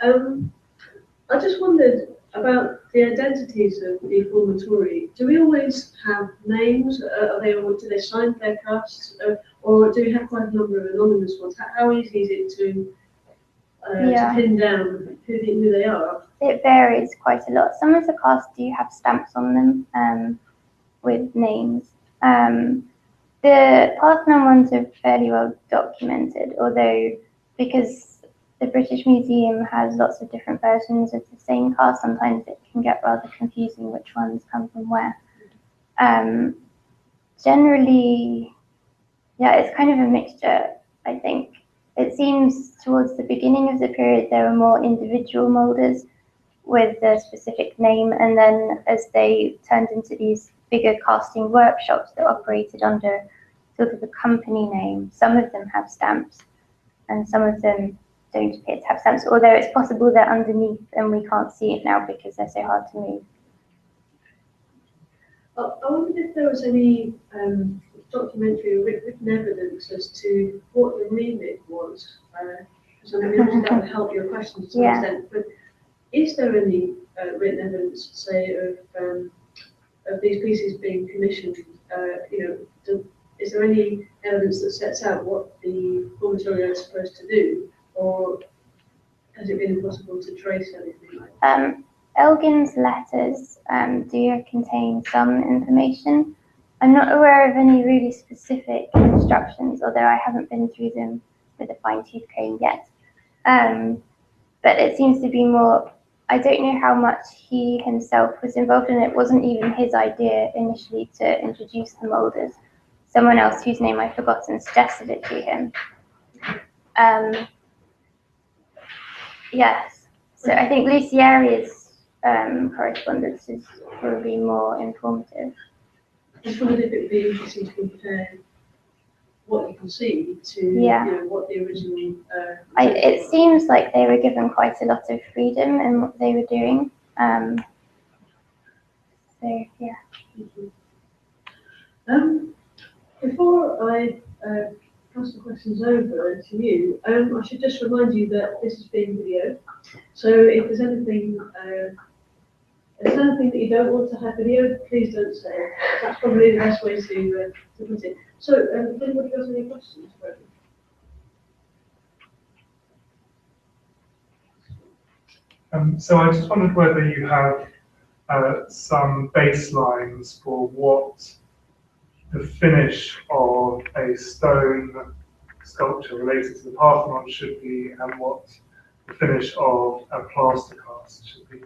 I just wondered about the identities of the formatori. Do we always have names? Do they sign their casts? Or do we have quite a number of anonymous ones? How easy is it to pin down who they are? It varies quite a lot. Some of the casts do have stamps on them with names. The Parthenon ones are fairly well documented, although because the British Museum has lots of different versions of the same cast, sometimes it can get rather confusing which ones come from where. Generally, yeah, it's kind of a mixture, I think. It seems towards the beginning of the period there were more individual moulders with a specific name, and then as they turned into these bigger casting workshops that operated under sort of a company name, some of them have stamps and some of them don't appear to have stamps, although it's possible they're underneath and we can't see it now because they're so hard to move. I wondered if there was any documentary or written evidence as to what the remit was. So maybe that would help your question to some extent. But is there any written evidence, say, of these pieces being commissioned? Is there any evidence that sets out what the formatorio is supposed to do, or has it been impossible to trace anything like that? Elgin's letters do contain some information. I'm not aware of any really specific instructions, although I haven't been through them with a fine-tooth comb yet. But it seems to be more, I don't know how much he himself was involved in. It wasn't even his idea initially to introduce the moulders. Someone else whose name I've forgotten suggested it to him. Yes, so I think Lucieri's correspondence is probably more informative. I just wondered if it would be interesting to compare what you can see to what the original. It seems like they were given quite a lot of freedom in what they were doing. So yeah. Before I pass the questions over to you, I should just remind you that this is being videoed. So if there's anything that you don't want to have videoed, please don't say it. That's probably the best way to put it. So, if anybody has any questions for me? So I just wondered whether you have some baselines for what the finish of a stone sculpture related to the Parthenon should be, and what the finish of a plaster cast should be,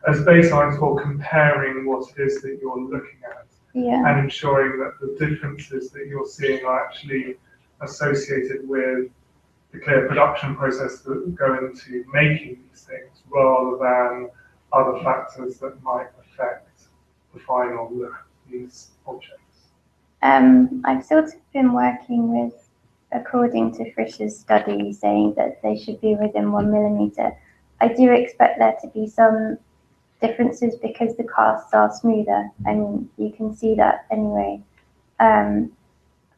as baselines for comparing what it is that you're looking at, and ensuring that the differences that you're seeing are actually associated with the clear production process that go into making these things, rather than other factors that might affect the final look of these objects. I've sort of been working with, according to Frisch's study, saying that they should be within 1 millimeter. I do expect there to be some differences because the casts are smoother. I mean, you can see that anyway. And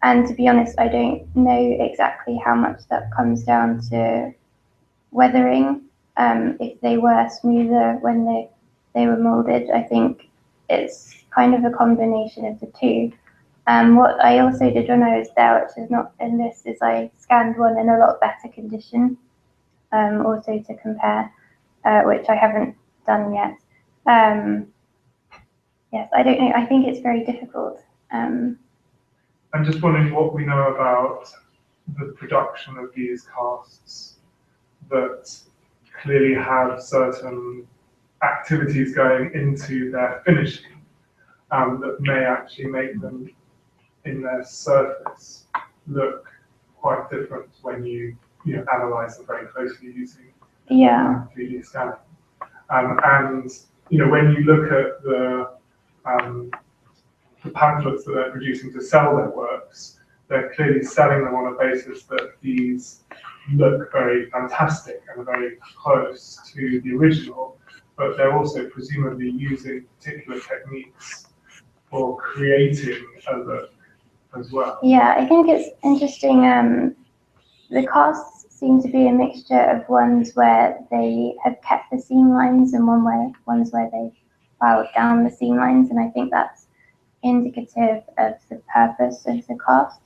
to be honest, I don't know exactly how much that comes down to weathering. If they were smoother when they were molded, I think it's kind of a combination of the two. What I also did when I was there, which is not in this, is I scanned one in a lot better condition, also to compare, which I haven't done yet. Yes, I don't know. I think it's very difficult. I'm just wondering what we know about the production of these casts that clearly have certain activities going into their finishing that may actually make them in their surface look quite different when you analyze them very closely using 3D scanning. And when you look at the pamphlets that they're producing to sell their works, they're clearly selling them on a basis that these look very fantastic and are very close to the original, but they're also presumably using particular techniques for creating a look as well. Yeah, I think it's interesting. The casts seem to be a mixture of ones where they have kept the seam lines and ones where they filed down the seam lines, and I think that's indicative of the purpose of the cast.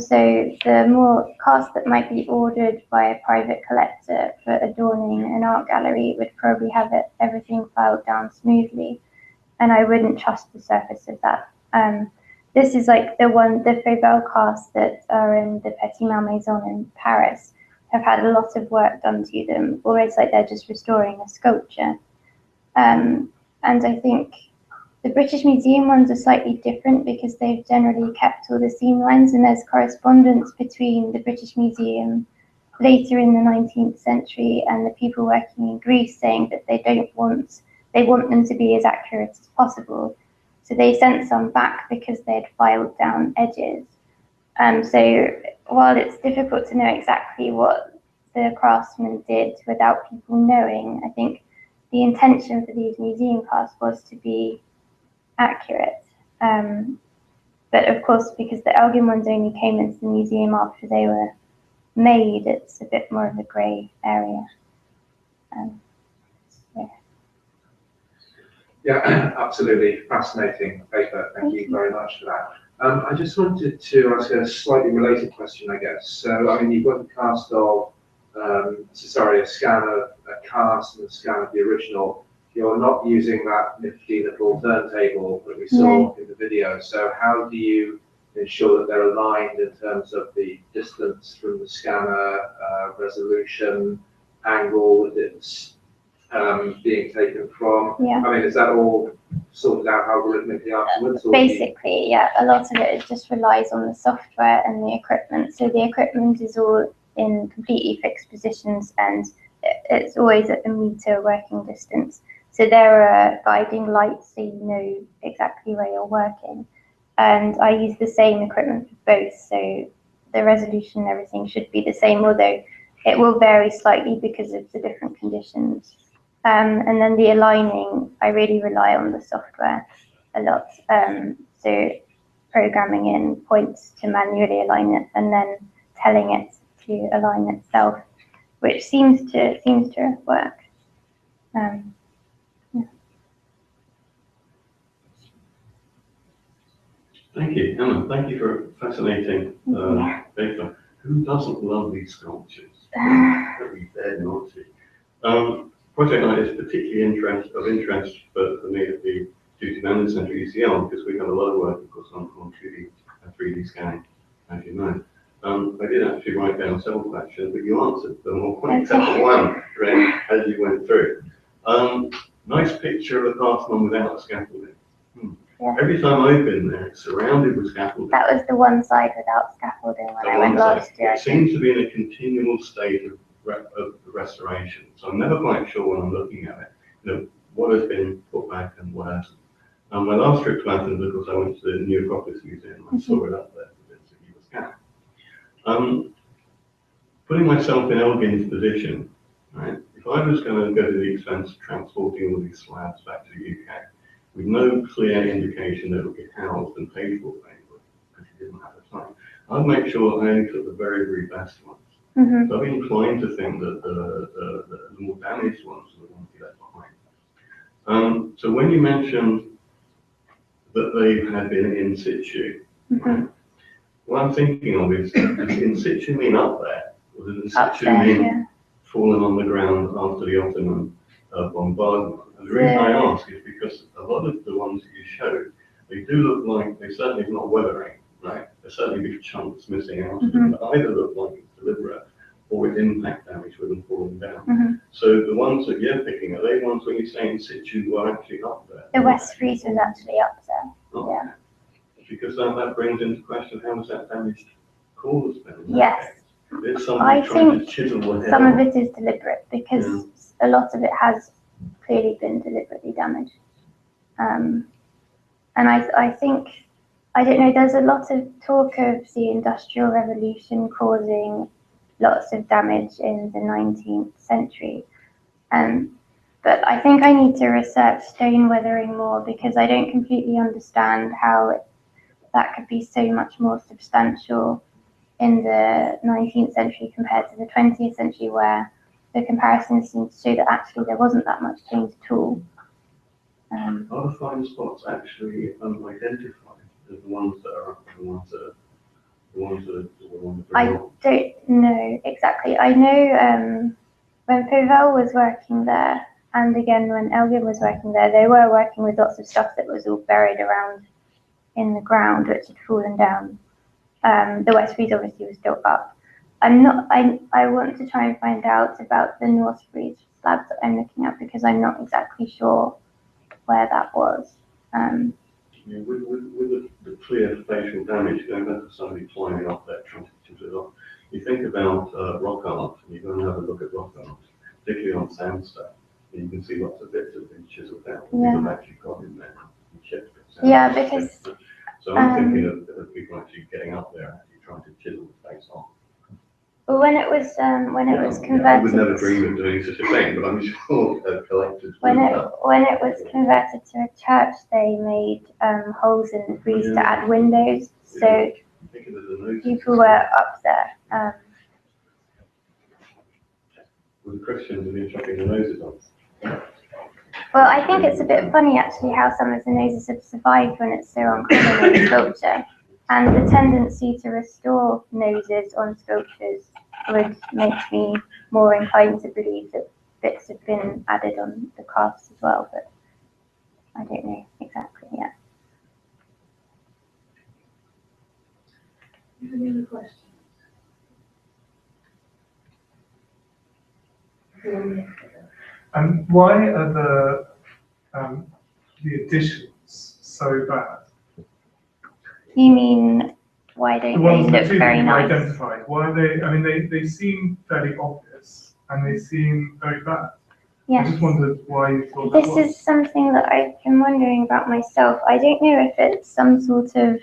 So the more casts that might be ordered by a private collector for adorning an art gallery would probably have everything filed down smoothly, and I wouldn't trust the surface of that. This is like the Fauvel casts that are in the Petit Malmaison in Paris have had a lot of work done to them, almost like they're just restoring a sculpture. And I think the British Museum ones are slightly different because they've generally kept all the seam lines, and there's correspondence between the British Museum later in the 19th century and the people working in Greece saying that they want them to be as accurate as possible. So they sent some back because they'd filed down edges. So while it's difficult to know exactly what the craftsman did without people knowing, I think the intention for these museum casts was to be accurate. But of course, because the Elgin ones only came into the museum after they were made, it's a bit more of a grey area. Yeah, absolutely fascinating paper. Thank you very much for that. I just wanted to ask a slightly related question, I guess. So, I mean, you've got a cast of, a scan of a cast and a scan of the original. You're not using that nifty little turntable that we saw in the video. So, how do you ensure that they're aligned in terms of the distance from the scanner, resolution, angle that it's being taken from? Yeah. I mean, is that all sorted out algorithmically afterwards? Or basically, yeah, a lot of it just relies on the software and the equipment. So the equipment is all in completely fixed positions, and it's always at a meter working distance. So there are guiding lights, so you know exactly where you're working. And I use the same equipment for both, so the resolution and everything should be the same, although it will vary slightly because of the different conditions. And then the aligning, I really rely on the software a lot. So programming in points to manually align it, and then telling it to align itself, which seems to work. Yeah. Thank you, Emma. Thank you for fascinating paper. Who doesn't love these sculptures? Very dead naughty. Project Night is particularly of interest for me at the 20th Century UCL, because we have a lot of work, of course, on 3D scanning, as you know. I did actually write down several questions, but you answered them all quite except for one, Ren, as you went through. Nice picture of the Parthenon without the scaffolding. Yeah. Every time I've been there, it's surrounded with scaffolding. That was the one side without scaffolding when I went last year. It seems to be in a continual state of restoration. So I'm never quite sure when I'm looking at it, what has been put back and what hasn't. My last trip to Athens, of course, I went to the New Acropolis Museum. I saw it up there for the scan. Putting myself in Elgin's position, right? If I was going to go to the expense of transporting all these slabs back to the UK, with no clear indication that it would be housed and paid for anyway, because he didn't have the time, I'd make sure I only took the very, very best ones. So I've been inclined to think that the more damaged ones are the ones you left behind. So when you mentioned that they had been in situ, right, what I'm thinking of is, does in situ mean up there? Or does in situ mean fallen on the ground after the Ottoman bombardment? And the reason I ask is because a lot of the ones that you showed, they do look like, they certainly are not weathering, right? There's certainly big chunks missing out of them, that either look like it's deliberate or with impact damage with them falling down. So the ones that you're picking, are they ones when you say in situ who are actually up there? The West Frieze is actually up there. Oh, yeah. Because that brings into question, how was that damage caused then? Yes. I think some of it is deliberate, because a lot of it has clearly been deliberately damaged. And I think, I don't know, there's a lot of talk of the Industrial Revolution causing lots of damage in the 19th century. But I think I need to research stone weathering more, because I don't completely understand how that could be so much more substantial in the 19th century compared to the 20th century, where the comparisons seem to show that actually there wasn't that much change at all. Are the fine spots actually unidentified as the ones that are up and the ones that are the ones that are I don't know exactly. I know when Fauvel was working there, and again when Elgin was working there, they were working with lots of stuff that was all buried around in the ground, which had fallen down. The West Frieze obviously was still up. I want to try and find out about the North Frieze slabs that I'm looking at, because I'm not exactly sure where that was. Yeah, with the clear facial damage, going back to somebody climbing up there, trying to chisel it off, you think about rock art, and you go and have a look at rock art, particularly on sandstone, and you can see lots of bits that have been chiseled out. Yeah. People have actually got in there and chipped it. Yeah, because So I'm thinking of people actually getting up there, actually trying to chisel the face off. well, when it was converted, I would never dream of doing such a thing, but I'm sure collectors when would it have. was converted to a church, they made holes in the frieze to add windows, so people were up there. With the Christians have been chopping the noses off. Well, I think it's a bit funny actually how some of the noses have survived when it's so uncommon in sculpture, and the tendency to restore noses on sculptures would make me more inclined to believe that bits have been added on the casts as well, but I don't know exactly yet. Any other questions? And why are the additions so bad? You mean, why The don't ones they that look you very nice? identified, why are they, I mean, they seem fairly obvious and they seem very bad. I Yes. just wondered why you thought that This was. is something that I've been wondering about myself. I don't know if it's some sort of,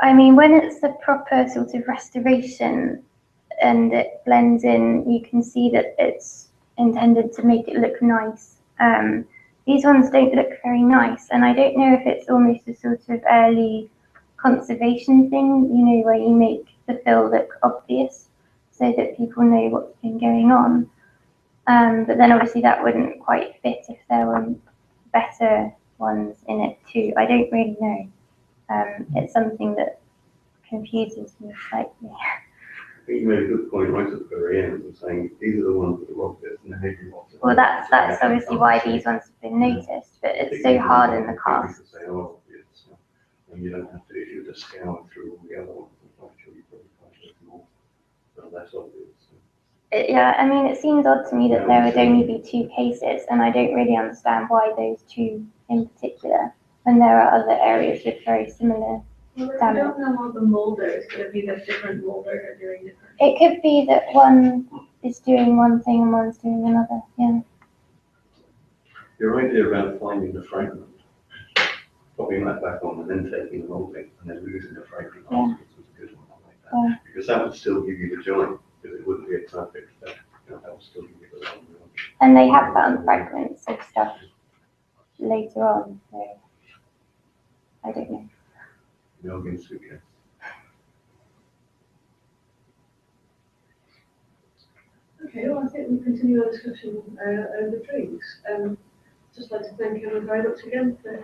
I mean, when it's a proper sort of restoration and it blends in, you can see that it's intended to make it look nice. These ones don't look very nice, and I don't know if it's almost a sort of early conservation thing, you know, where you make the fill look obvious so that people know what's been going on. But then obviously that wouldn't quite fit if there were better ones in it too. I don't really know. It's something that confuses me slightly. I think you made a good point right at the very end of saying these are the ones that are obvious and the heavy ones. Well, that's obviously why these ones have been noticed, but it's so hard in the cast. And you don't have to, if you just scour through all the other ones, I'm quite sure you probably find it more, but less obvious. Yeah, I mean, it seems odd to me that there would only be 2 cases, and I don't really understand why those 2 in particular, when there are other areas with very similar Well, I damage. don't know what the molder is going to be, that different molders are doing different. It could be that one is doing one thing and one's doing another, yeah. Your idea about finding the fragment, popping that back on and then taking the molding and then losing the fragment afterwards was a good one, I like that. Yeah. Because that would still give you the joint, because it wouldn't be a perfect fit. You know, that would still give you the joint. And they have found fragments of stuff later on, so I don't know. Melvin suitcase. Okay, well, I think we'll continue our discussion over drinks. Just like to thank everyone very much again for